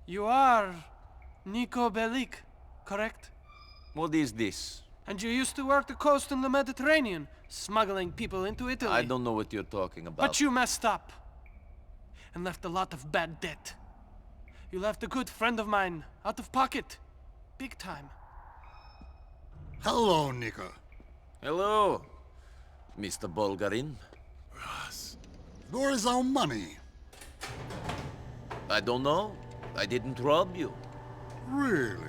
You are Niko Bellic, correct? What is this? And you used to work the coast in the Mediterranean, smuggling people into Italy. I don't know what you're talking about. But you messed up. And left a lot of bad debt. You left a good friend of mine out of pocket. Big time. Hello, Niko. Hello, Mr. Bulgarin. Yes. Where is our money? I don't know. I didn't rob you. Really?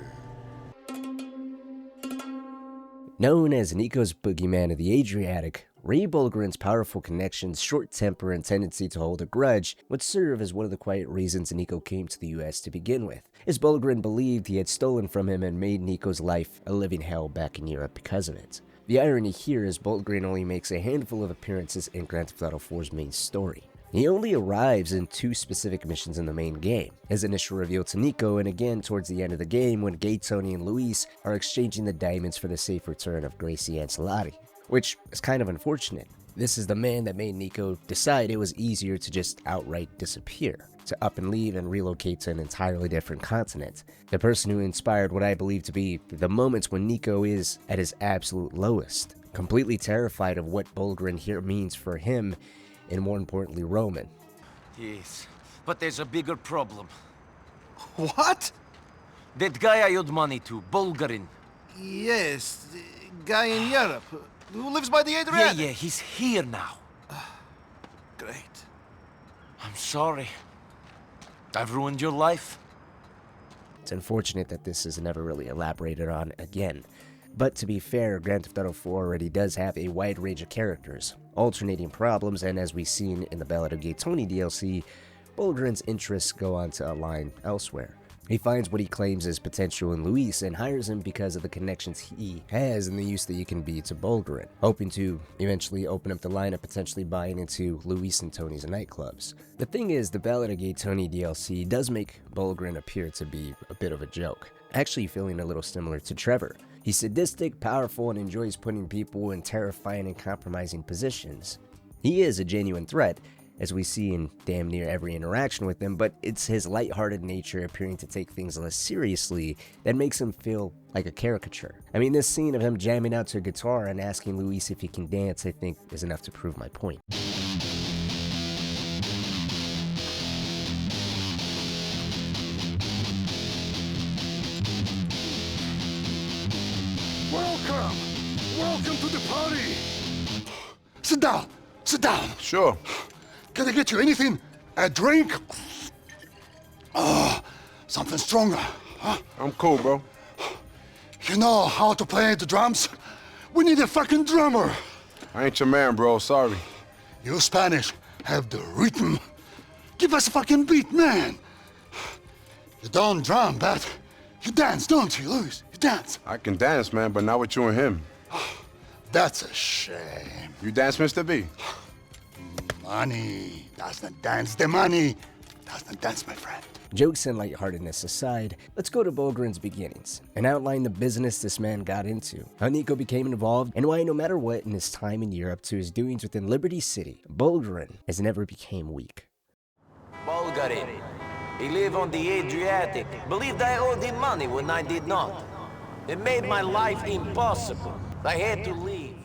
Known as Niko's Boogeyman of the Adriatic, Ray Bulgarin's powerful connections, short temper, and tendency to hold a grudge would serve as one of the quiet reasons Niko came to the US to begin with, as Bulgarin believed he had stolen from him and made Niko's life a living hell back in Europe because of it. The irony here is Bulgarin only makes a handful of appearances in Grand Theft Auto 4's main story. He only arrives in 2 specific missions in the main game, his initial reveal to Niko and again towards the end of the game when Gay Tony and Luis are exchanging the diamonds for the safe return of Gracie Ancelotti, which is kind of unfortunate. This is the man that made Niko decide it was easier to just outright disappear, to up and leave and relocate to an entirely different continent. The person who inspired what I believe to be the moments when Niko is at his absolute lowest, completely terrified of what Bulgarin here means for him, and more importantly, Roman. Yes, but there's a bigger problem. What? That guy I owed money to, Bulgarin. Yes, the guy in Europe who lives by the Adriatic. Yeah, he's here now. Great. I'm sorry. I've ruined your life. It's unfortunate that this is never really elaborated on again. But to be fair, Grand Theft Auto 4 already does have a wide range of characters, alternating problems, and as we've seen in the Ballad of Gay Tony DLC, Bulgarin's interests go on to align elsewhere. He finds what he claims is potential in Luis and hires him because of the connections he has and the use that he can be to Bulgarin, hoping to eventually open up the line of potentially buying into Luis and Tony's nightclubs. The thing is, the Ballad of Gay Tony DLC does make Bulgarin appear to be a bit of a joke, actually feeling a little similar to Trevor. He's sadistic, powerful, and enjoys putting people in terrifying and compromising positions. He is a genuine threat, as we see in damn near every interaction with him, but it's his lighthearted nature appearing to take things less seriously that makes him feel like a caricature. I mean, this scene of him jamming out to a guitar and asking Luis if he can dance, I think, is enough to prove my point. Welcome to the party! Sit down! Sit down! Sure. Can I get you anything? A drink? Oh, something stronger, huh? I'm cool, bro. You know how to play the drums? We need a fucking drummer! I ain't your man, bro. Sorry. You Spanish have the rhythm. Give us a fucking beat, man! You don't drum, but you dance, don't you, Luis? You dance. I can dance, man, but not with you and him. That's a shame. You dance, Mr. B? Money doesn't dance. The money doesn't dance, my friend. Jokes and lightheartedness aside, let's go to Bulgarin's beginnings and outline the business this man got into, how Niko became involved, and why no matter what in his time in Europe to his doings within Liberty City, Bulgarin has never became weak. Bulgarin. He lived on the Adriatic. Believed I owed him money when I did not. It made my life impossible. I had to leave.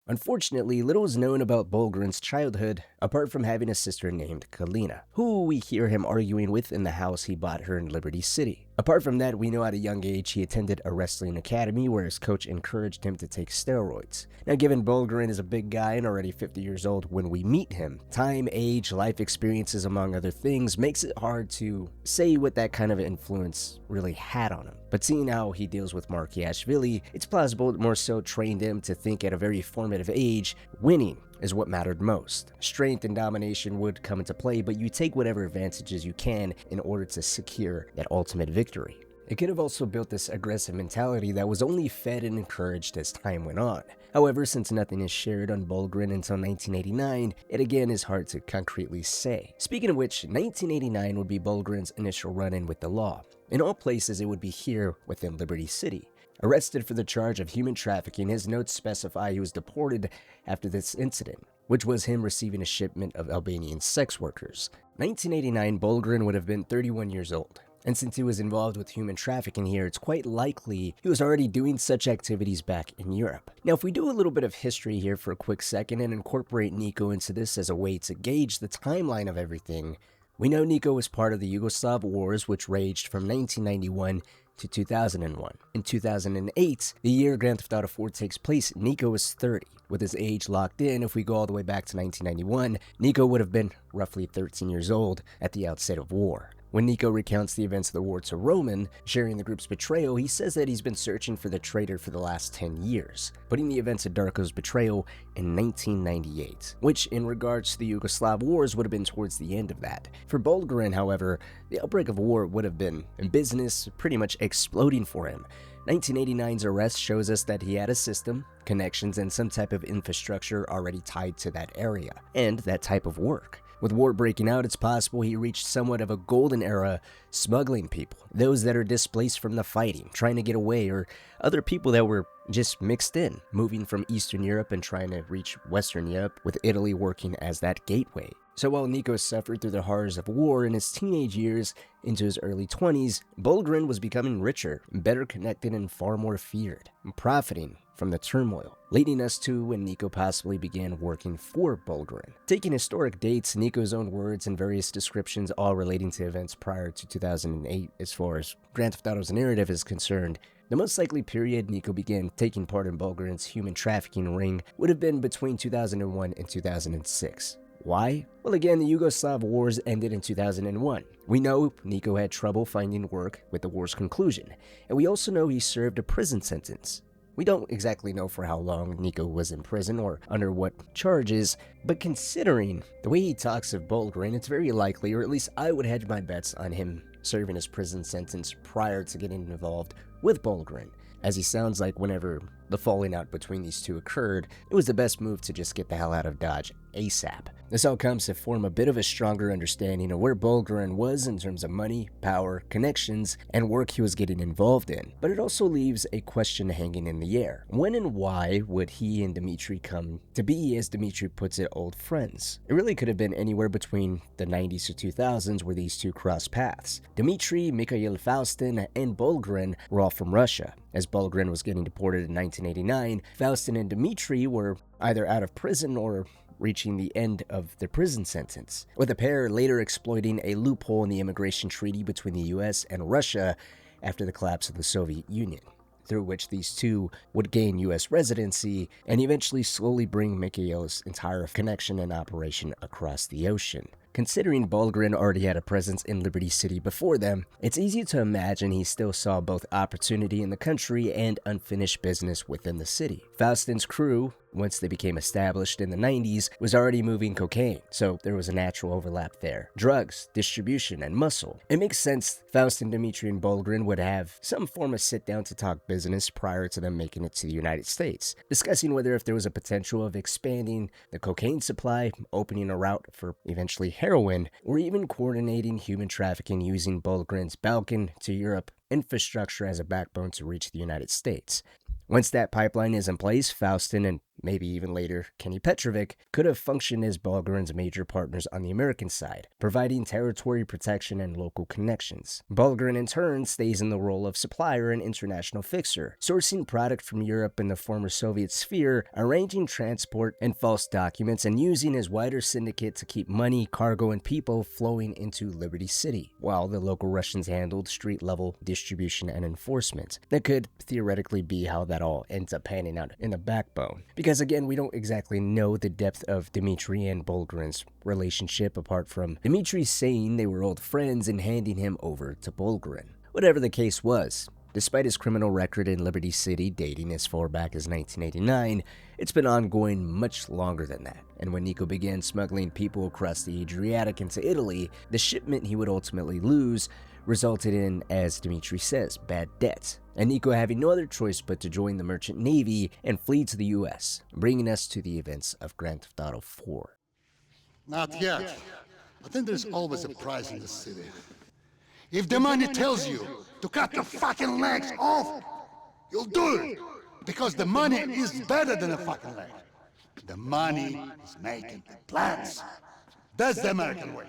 Unfortunately, little is known about Bulgarin's childhood, apart from having a sister named Kalina, who we hear him arguing with in the house he bought her in Liberty City. Apart from that, we know at a young age he attended a wrestling academy where his coach encouraged him to take steroids. Now, given Bulgarin is a big guy and already 50 years old when we meet him, time, age, life experiences, among other things, makes it hard to say what that kind of influence really had on him. But seeing how he deals with Markiashvili, it's plausible it more so trained him to think at a very formative age, winning is what mattered most. Strength and domination would come into play, but you take whatever advantages you can in order to secure that ultimate victory. It could have also built this aggressive mentality that was only fed and encouraged as time went on. However, since nothing is shared on Bulgarin until 1989, it again is hard to concretely say. Speaking of which, 1989 would be Bulgarin's initial run-in with the law. In all places, it would be here within Liberty City. Arrested for the charge of human trafficking, his notes specify he was deported after this incident, which was him receiving a shipment of Albanian sex workers. 1989, Bulgarin would have been 31 years old. And since he was involved with human trafficking here, it's quite likely he was already doing such activities back in Europe. Now, if we do a little bit of history here for a quick second and incorporate Niko into this as a way to gauge the timeline of everything, we know Niko was part of the Yugoslav Wars, which raged from 1991 to 2001. In 2008, the year Grand Theft Auto 4 takes place, Niko was 30. With his age locked in, if we go all the way back to 1991, Niko would have been roughly 13 years old at the outset of war. When Niko recounts the events of the war to Roman, sharing the group's betrayal, he says that he's been searching for the traitor for the last 10 years, putting the events of Darko's betrayal in 1998, which in regards to the Yugoslav wars would have been towards the end of that. For Bulgarin, however, the outbreak of war would have been, in business, pretty much exploding for him. 1989's arrest shows us that he had a system, connections, and some type of infrastructure already tied to that area, and that type of work. With war breaking out, it's possible he reached somewhat of a golden era smuggling people, those that are displaced from the fighting, trying to get away, or other people that were just mixed in, moving from Eastern Europe and trying to reach Western Europe, with Italy working as that gateway. So while Niko suffered through the horrors of war in his teenage years into his early 20s, Bulgarin was becoming richer, better connected, and far more feared, profiting from the turmoil, leading us to when Niko possibly began working for Bulgarin. Taking historic dates, Niko's own words, and various descriptions all relating to events prior to 2008 as far as Grand Theft Auto's narrative is concerned, the most likely period Niko began taking part in Bulgarin's human trafficking ring would have been between 2001 and 2006. Why? Well, again, the Yugoslav wars ended in 2001. We know Niko had trouble finding work with the war's conclusion, and we also know he served a prison sentence. We don't exactly know for how long Niko was in prison or under what charges, but considering the way he talks of Bulgarin, it's very likely, or at least I would hedge my bets on him serving his prison sentence prior to getting involved with Bulgarin, as he sounds like whenever the falling out between these two occurred, it was the best move to just get the hell out of Dodge ASAP. This all comes to form a bit of a stronger understanding of where Bulgarin was in terms of money, power, connections, and work he was getting involved in. But it also leaves a question hanging in the air. When and why would he and Dimitri come to be, as Dimitri puts it, old friends? It really could have been anywhere between the 90s to 2000s where these two crossed paths. Dimitri, Mikhail Faustin, and Bulgarin were all from Russia. As Bulgarin was getting deported in 1989, Faustin and Dimitri were either out of prison or reaching the end of their prison sentence, with the pair later exploiting a loophole in the immigration treaty between the US and Russia after the collapse of the Soviet Union, through which these two would gain US residency and eventually slowly bring Mikhail's entire connection and operation across the ocean. Considering Bulgarin already had a presence in Liberty City before them, it's easy to imagine he still saw both opportunity in the country and unfinished business within the city. Faustin's crew, once they became established in the 90s, was already moving cocaine, so there was a natural overlap there. Drugs, distribution, and muscle. It makes sense Faustin, Dimitri, and Bulgarin would have some form of sit-down to talk business prior to them making it to the United States, discussing whether if there was a potential of expanding the cocaine supply, opening a route for eventually heroin, or even coordinating human trafficking using Bulgarin's Balkan to Europe infrastructure as a backbone to reach the United States. Once that pipeline is in place, Faustin and maybe even later Kenny Petrovic could have functioned as Bulgarin's major partners on the American side, providing territory protection and local connections. Bulgarin in turn stays in the role of supplier and international fixer, sourcing product from Europe and the former Soviet sphere, arranging transport and false documents, and using his wider syndicate to keep money, cargo, and people flowing into Liberty City, while the local Russians handled street-level distribution and enforcement. That could theoretically be how that all ends up panning out in the backbone. Because again, we don't exactly know the depth of Dimitri and Bulgarin's relationship apart from Dimitri saying they were old friends and handing him over to Bulgarin. Whatever the case was, despite his criminal record in Liberty City dating as far back as 1989, it's been ongoing much longer than that. And when Niko began smuggling people across the Adriatic into Italy, the shipment he would ultimately lose resulted in, as Dimitri says, bad debt, and Niko having no other choice but to join the merchant navy and flee to the US, bringing us to the events of Grand Theft Auto 4. Not yet. But then there's always a price in the city. If the money tells you to cut your fucking legs off, you'll do it. Because the money is better than a fucking leg. The money is making the plans. That's the American way.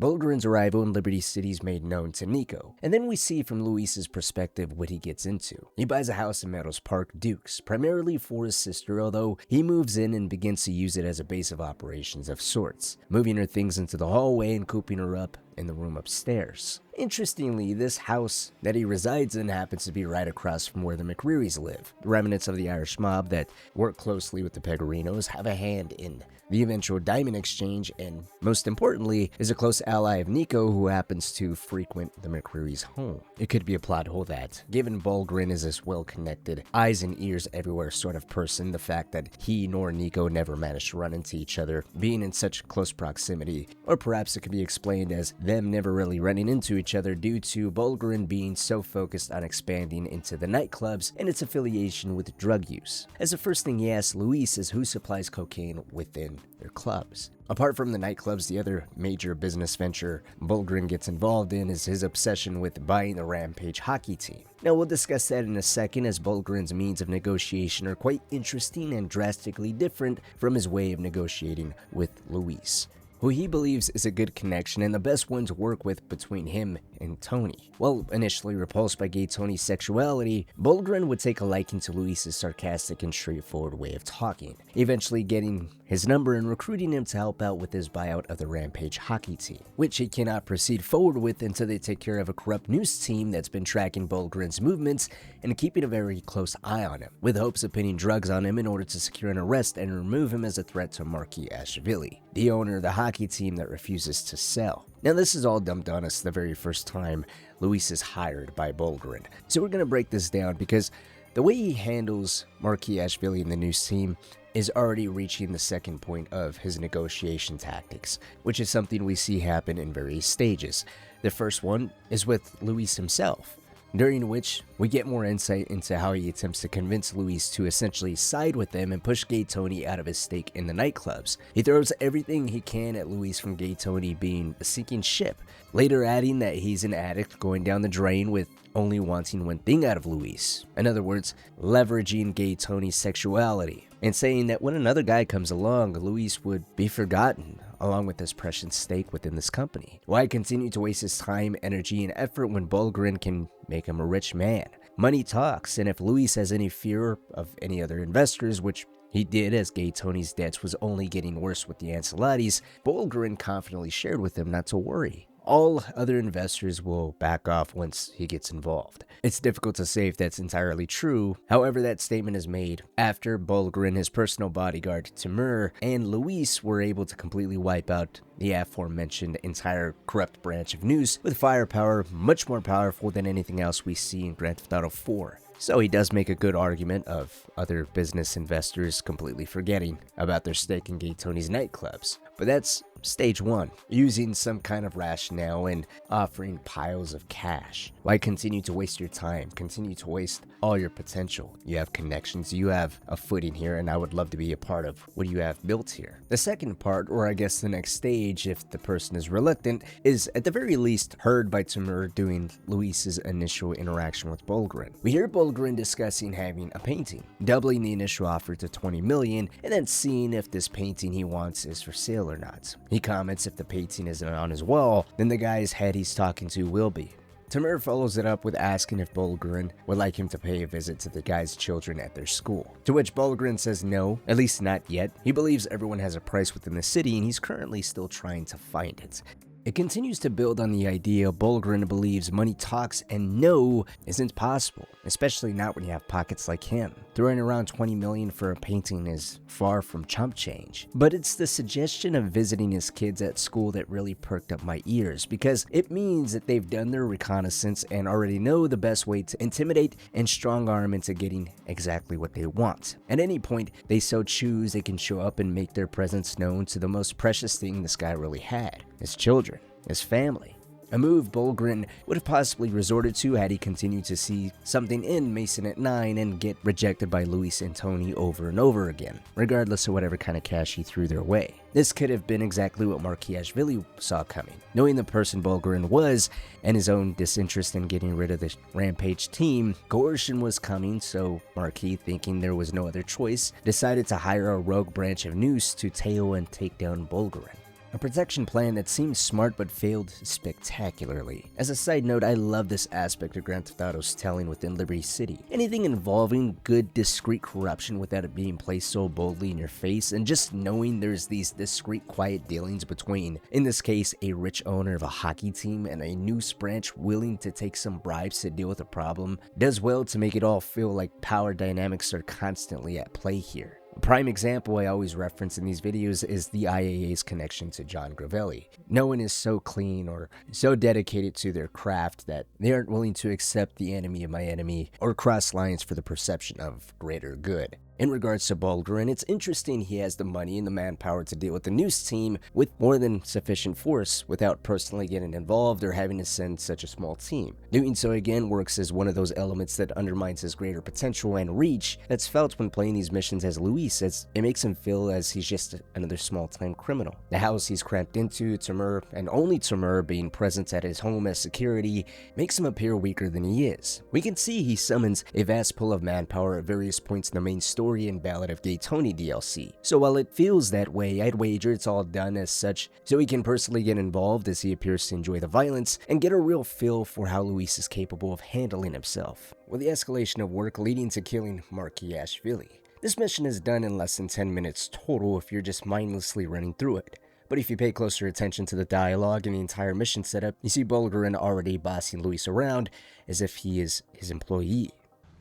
Bulgarin's arrival in Liberty City is made known to Niko, and then we see from Luis's perspective what he gets into. He buys a house in Meadows Park, Dukes, primarily for his sister, although he moves in and begins to use it as a base of operations of sorts, moving her things into the hallway and cooping her up in the room upstairs. Interestingly, this house that he resides in happens to be right across from where the McRearys live. The remnants of the Irish mob that work closely with the Pegorinos have a hand in the eventual diamond exchange, and most importantly, is a close ally of Niko who happens to frequent the McReary's home. It could be a plot hole that, given Bulgarin is this well-connected, eyes and ears everywhere sort of person, the fact that he nor Niko never managed to run into each other, being in such close proximity, or perhaps it could be explained as them never really running into each other due to Bulgarin being so focused on expanding into the nightclubs and its affiliation with drug use. As the first thing he asks Luis is who supplies cocaine within their clubs. Apart from the nightclubs, the other major business venture Bulgarin gets involved in is his obsession with buying the Rampage hockey team. Now we'll discuss that in a second, as Bulgarin's means of negotiation are quite interesting and drastically different from his way of negotiating with Luis, who he believes is a good connection and the best one to work with between him and Tony. While initially repulsed by gay Tony's sexuality, Bulgarin would take a liking to Luis's sarcastic and straightforward way of talking, eventually getting his number and recruiting him to help out with his buyout of the Rampage hockey team, which he cannot proceed forward with until they take care of a corrupt news team that's been tracking Bulgarin's movements and keeping a very close eye on him, with hopes of pinning drugs on him in order to secure an arrest and remove him as a threat to Marky Ashvili, the owner of the hockey team that refuses to sell. Now this is all dumped on us the very first time Luis is hired by Bulgarin, so we're going to break this down because the way he handles Marky Ashvili and the news team is already reaching the second point of his negotiation tactics, which is something we see happen in various stages. The first one is with Luis himself, during which we get more insight into how he attempts to convince Luis to essentially side with them and push Gay Tony out of his stake in the nightclubs. He throws everything he can at Luis, from Gay Tony being a sinking ship, later adding that he's an addict going down the drain with only wanting one thing out of Luis. In other words, leveraging Gay Tony's sexuality, and saying that when another guy comes along, Luis would be forgotten, along with his precious stake within this company. Why continue to waste his time, energy, and effort when Bulgarin can make him a rich man? Money talks, and if Luis has any fear of any other investors, which he did, as Gay Tony's debts was only getting worse with the Ancelottis, Bulgarin confidently shared with him not to worry. All other investors will back off once he gets involved. It's difficult to say if that's entirely true. However, that statement is made after Bulgarin, his personal bodyguard Timur, and Luis were able to completely wipe out the aforementioned entire corrupt branch of news with firepower much more powerful than anything else we see in Grand Theft Auto 4. So he does make a good argument of other business investors completely forgetting about their stake in Gay Tony's nightclubs. But that's stage one, using some kind of rationale and offering piles of cash. Why continue to waste your time? Continue to waste all your potential. You have connections, you have a footing here, and I would love to be a part of what you have built here. The second part, or I guess the next stage, if the person is reluctant, is at the very least heard by Timur during Luis's initial interaction with Bulgarin. We hear Bulgarin discussing having a painting, doubling the initial offer to 20 million, and then seeing if this painting he wants is for sale or not. He comments if the painting isn't on his wall, then the guy's head he's talking to will be. Timur follows it up with asking if Bulgarin would like him to pay a visit to the guy's children at their school, to which Bulgarin says no, at least not yet. He believes everyone has a price within the city and he's currently still trying to find it. It continues to build on the idea Bulgarin believes money talks and no isn't possible, especially not when you have pockets like him. Throwing around 20 million for a painting is far from chump change. But it's the suggestion of visiting his kids at school that really perked up my ears, because it means that they've done their reconnaissance and already know the best way to intimidate and strong arm into getting exactly what they want. At any point they so choose, they can show up and make their presence known to the most precious thing this guy really had, his children, his family. A move Bulgarin would have possibly resorted to had he continued to see something in Mason at 9 and get rejected by Luis and Tony over and over again, regardless of whatever kind of cash he threw their way. This could have been exactly what Markiashvili saw coming. Knowing the person Bulgarin was, and his own disinterest in getting rid of the Rampage team, coercion was coming, so Marquis, thinking there was no other choice, decided to hire a rogue branch of Noose to tail and take down Bulgarin. A protection plan that seemed smart but failed spectacularly. As a side note, I love this aspect of Grand Theft Auto's telling within Liberty City. Anything involving good, discreet corruption without it being placed so boldly in your face, and just knowing there's these discreet, quiet dealings between, in this case, a rich owner of a hockey team and a news branch willing to take some bribes to deal with a problem, does well to make it all feel like power dynamics are constantly at play here. A prime example I always reference in these videos is the IAA's connection to John Gravelli. No one is so clean or so dedicated to their craft that they aren't willing to accept the enemy of my enemy or cross lines for the perception of greater good. In regards to Bulgarin, it's interesting he has the money and the manpower to deal with the news team with more than sufficient force without personally getting involved or having to send such a small team. Doing so again works as one of those elements that undermines his greater potential and reach that's felt when playing these missions as Luis, as it makes him feel as he's just another small-time criminal. The house he's cramped into, Timur, and only Timur being present at his home as security, makes him appear weaker than he is. We can see he summons a vast pool of manpower at various points in the main story and Ballad of Gay Tony DLC. So while it feels that way, I'd wager it's all done as such so he can personally get involved as he appears to enjoy the violence and get a real feel for how Luis is capable of handling himself. With the escalation of work leading to killing Markiashvili. This mission is done in less than 10 minutes total if you're just mindlessly running through it. But if you pay closer attention to the dialogue and the entire mission setup, you see Bulgarin already bossing Luis around as if he is his employee.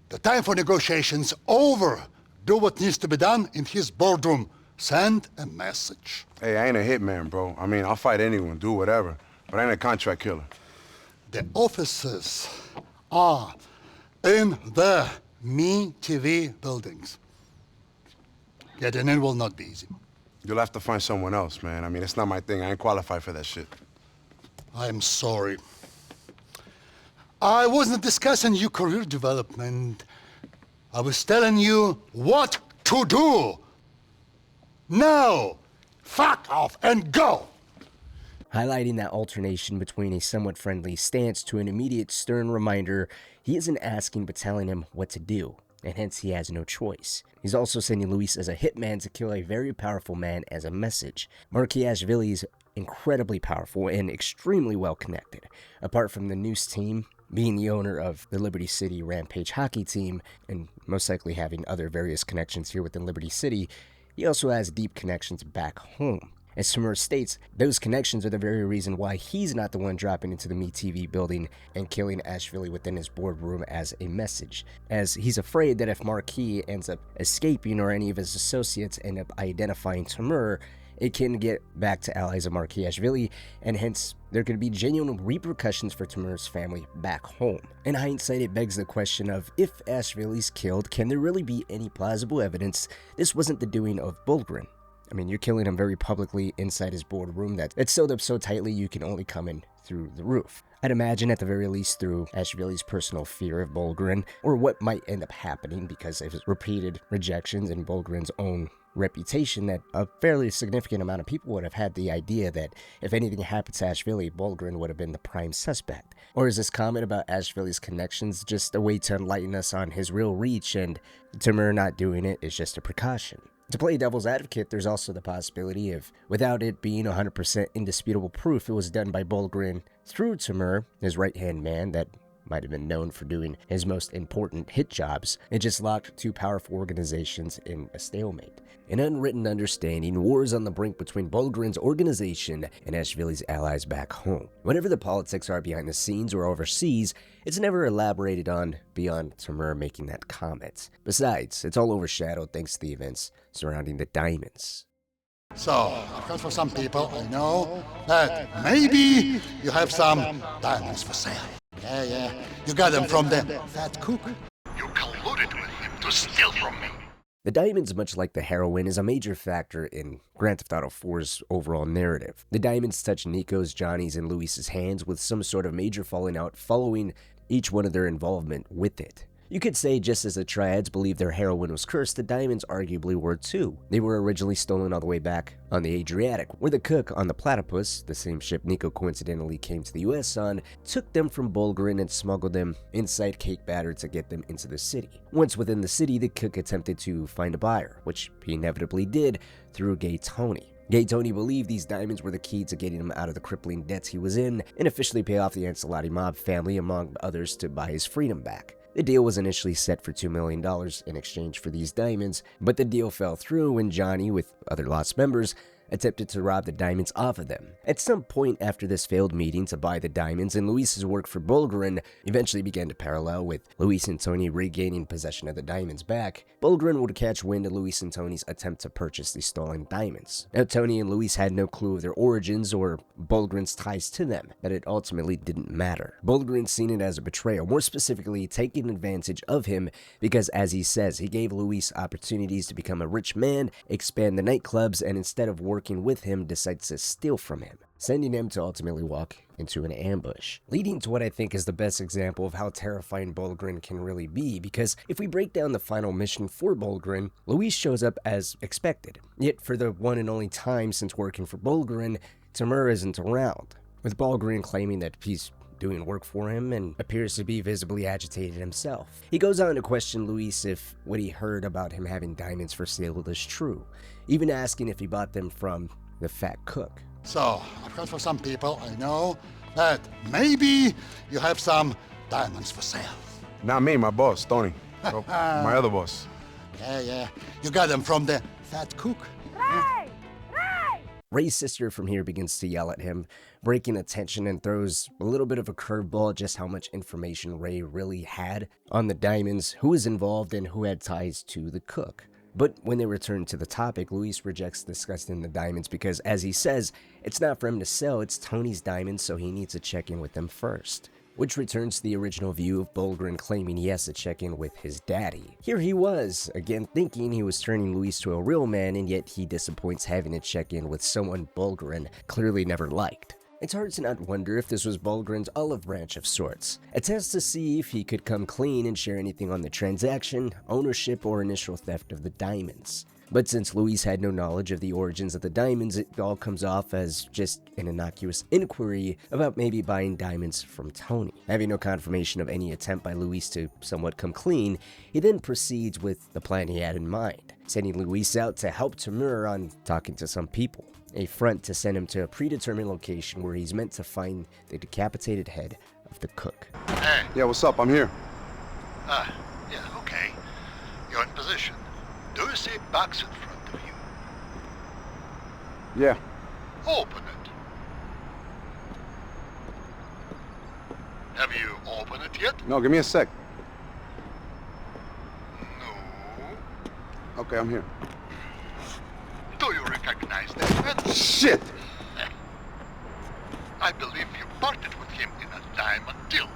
The time for negotiations over. Do what needs to be done in his boardroom. Send a message. Hey, I ain't a hitman, bro. I mean, I'll fight anyone, do whatever. But I ain't a contract killer. The offices are in the Me TV buildings. Getting in will not be easy. You'll have to find someone else, man. I mean, it's not my thing. I ain't qualified for that shit. I'm sorry. I wasn't discussing your career development. I was telling you what to do. Now, fuck off and go. Highlighting that alternation between a somewhat friendly stance to an immediate stern reminder he isn't asking but telling him what to do, and hence he has no choice. He's also sending Luis as a hitman to kill a very powerful man as a message. Markiashvili is incredibly powerful and extremely well connected. Apart from the news team, being the owner of the Liberty City Rampage hockey team, and most likely having other various connections here within Liberty City, he also has deep connections back home. As Timur states, those connections are the very reason why he's not the one dropping into the Me TV building and killing Ashvili within his boardroom as a message, as he's afraid that if Marquis ends up escaping or any of his associates end up identifying Timur, it can get back to allies of Markiashvili, and hence there could be genuine repercussions for Timur's family back home. In hindsight, it begs the question of, if Ashvili's killed, can there really be any plausible evidence this wasn't the doing of Bulgarin? I mean, you're killing him very publicly inside his boardroom that's sealed up so tightly you can only come in through the roof. I'd imagine at the very least through Ashvili's personal fear of Bulgarin, or what might end up happening because of his repeated rejections and Bulgarin's own reputation, that a fairly significant amount of people would have had the idea that if anything happened to Ashvili, Bulgarin would have been the prime suspect. Or is this comment about Ashvili's connections just a way to enlighten us on his real reach, and Timur not doing it is just a precaution? To play devil's advocate, there's also the possibility of, without it being 100% indisputable proof it was done by Bulgarin through Timur, his right-hand man that might have been known for doing his most important hit jobs, it just locked two powerful organizations in a stalemate. An unwritten understanding, wars on the brink between Bulgarin's organization and Ashvili's allies back home. Whatever the politics are behind the scenes or overseas, it's never elaborated on beyond Timur making that comment. Besides, it's all overshadowed thanks to the events surrounding the diamonds. So, because for some people, I know that maybe you have some diamonds for sale. Yeah, you got them from the fat cook. You colluded with him to steal from me. The diamonds, much like the heroin, is a major factor in Grand Theft Auto 4's overall narrative. The diamonds touch Niko's, Johnny's, and Luis's hands with some sort of major falling out following each one of their involvement with it. You could say just as the Triads believed their heroin was cursed, the diamonds arguably were too. They were originally stolen all the way back on the Adriatic, where the cook on the Platypus, the same ship Niko coincidentally came to the US on, took them from Bulgarin and smuggled them inside cake batter to get them into the city. Once within the city, the cook attempted to find a buyer, which he inevitably did through Gay Tony. Gay Tony believed these diamonds were the key to getting him out of the crippling debts he was in and officially pay off the Ancelotti mob family, among others, to buy his freedom back. The deal was initially set for $2 million in exchange for these diamonds, but the deal fell through when Johnny, with other Lost members, attempted to rob the diamonds off of them. At some point after this failed meeting to buy the diamonds, and Luis's work for Bulgarin eventually began to parallel, with Luis and Tony regaining possession of the diamonds back, Bulgarin would catch wind of Luis and Tony's attempt to purchase the stolen diamonds. Now, Tony and Luis had no clue of their origins or Bulgarin's ties to them, but it ultimately didn't matter. Bulgarin seen it as a betrayal, more specifically taking advantage of him because, as he says, he gave Luis opportunities to become a rich man, expand the nightclubs, and instead of working with him, decides to steal from him, sending him to ultimately walk into an ambush, leading to what I think is the best example of how terrifying Bulgarin can really be, because if we break down the final mission for Bulgarin, Luis shows up as expected, yet for the one and only time since working for Bulgarin, Timur isn't around, with Bulgarin claiming that he's doing work for him and appears to be visibly agitated himself. He goes on to question Luis if what he heard about him having diamonds for sale is true, even asking if he bought them from the fat cook. So, I've heard from some people I know that maybe you have some diamonds for sale. Not me, my boss, Tony. Oh, my other boss. Yeah. You got them from the fat cook. Ray's sister from here begins to yell at him, breaking attention, and throws a little bit of a curveball just how much information Ray really had on the diamonds, who was involved, and who had ties to the cook. But when they return to the topic, Luis rejects discussing the diamonds because, as he says, it's not for him to sell, it's Tony's diamonds, so he needs to check in with them first. Which returns to the original view of Bulgarin claiming he has to check in with his daddy. Here he was, again thinking he was turning Luis to a real man, and yet he disappoints having to check in with someone Bulgarin clearly never liked. It's hard to not wonder if this was Bulgarin's olive branch of sorts, a test to see if he could come clean and share anything on the transaction, ownership, or initial theft of the diamonds. But since Luis had no knowledge of the origins of the diamonds, it all comes off as just an innocuous inquiry about maybe buying diamonds from Tony. Having no confirmation of any attempt by Luis to somewhat come clean, he then proceeds with the plan he had in mind, sending Luis out to help Timur on talking to some people, a front to send him to a predetermined location where he's meant to find the decapitated head of the cook. Hey. Yeah, what's up? I'm here. Yeah, okay. You're in position. Do you see a box in front of you? Yeah. Open it. Have you opened it yet? No, give me a sec. No. Okay, I'm here. Do you recognize that man? Shit! I believe you parted with him in a diamond deal.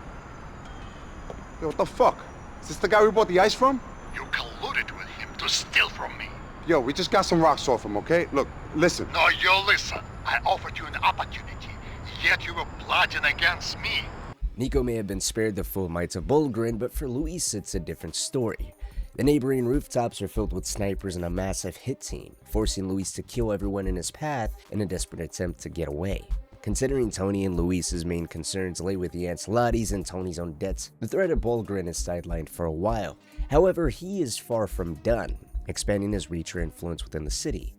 Yo, what the fuck? Is this the guy we bought the ice from? You colluded with him to steal from me. Yo, we just got some rocks off him, okay? Look, listen. No, you listen. I offered you an opportunity, yet you were plotting against me. Niko may have been spared the full might of Bulgarin, but for Luis it's a different story. The neighboring rooftops are filled with snipers and a massive hit team, forcing Luis to kill everyone in his path in a desperate attempt to get away. Considering Tony and Luis's main concerns lay with the Ancelottis and Tony's own debts, the threat of Bulgarin is sidelined for a while. However, he is far from done, expanding his reach or influence within the city.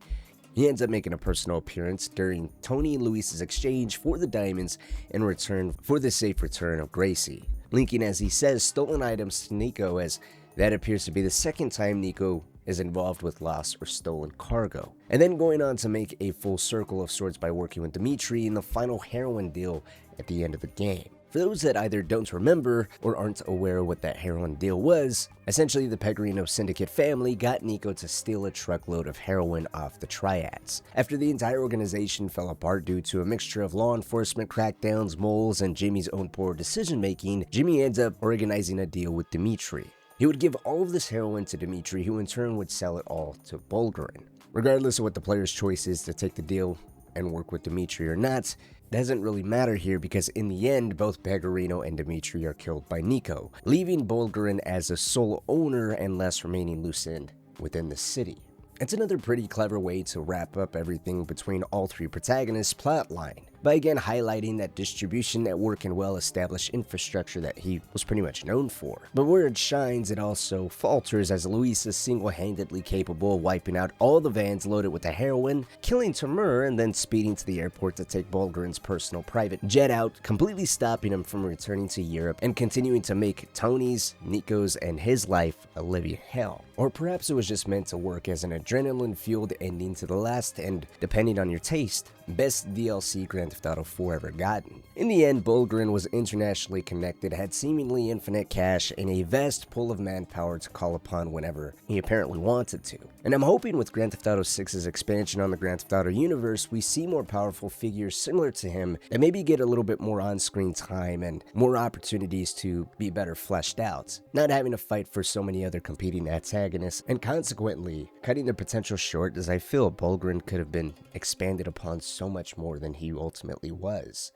He ends up making a personal appearance during Tony and Luis's exchange for the diamonds in return for the safe return of Gracie, linking, as he says, stolen items to Niko, as that appears to be the second time Niko is involved with lost or stolen cargo, and then going on to make a full circle of sorts by working with Dimitri in the final heroin deal at the end of the game. For those that either don't remember or aren't aware of what that heroin deal was, essentially the Pellegrino syndicate family got Niko to steal a truckload of heroin off the triads. After the entire organization fell apart due to a mixture of law enforcement crackdowns, moles, and Jimmy's own poor decision making, Jimmy ends up organizing a deal with Dimitri. He would give all of this heroin to Dimitri, who in turn would sell it all to Bulgarin. Regardless of what the player's choice is to take the deal and work with Dimitri or not, doesn't really matter here, because in the end, both Pellegrino and Dimitri are killed by Niko, leaving Bulgarin as a sole owner and less remaining loose end within the city. It's another pretty clever way to wrap up everything between all three protagonists' plotline, by again highlighting that distribution network and well-established infrastructure that he was pretty much known for. But where it shines, it also falters, as Luis is single-handedly capable of wiping out all the vans loaded with the heroin, killing Timur, and then speeding to the airport to take Bulgarin's personal private jet out, completely stopping him from returning to Europe and continuing to make Tony's, Niko's, and his life a living hell. Or perhaps it was just meant to work as an adrenaline-fueled ending to the last and, depending on your taste, best DLC Grand Theft Auto 4 ever gotten. In the end, Bulgarin was internationally connected, had seemingly infinite cash, and a vast pool of manpower to call upon whenever he apparently wanted to. And I'm hoping with Grand Theft Auto 6's expansion on the Grand Theft Auto universe, we see more powerful figures similar to him that maybe get a little bit more on-screen time and more opportunities to be better fleshed out, not having to fight for so many other competing antagonists, and consequently cutting their potential short, as I feel Bulgarin could have been expanded upon so much more than he ultimately was.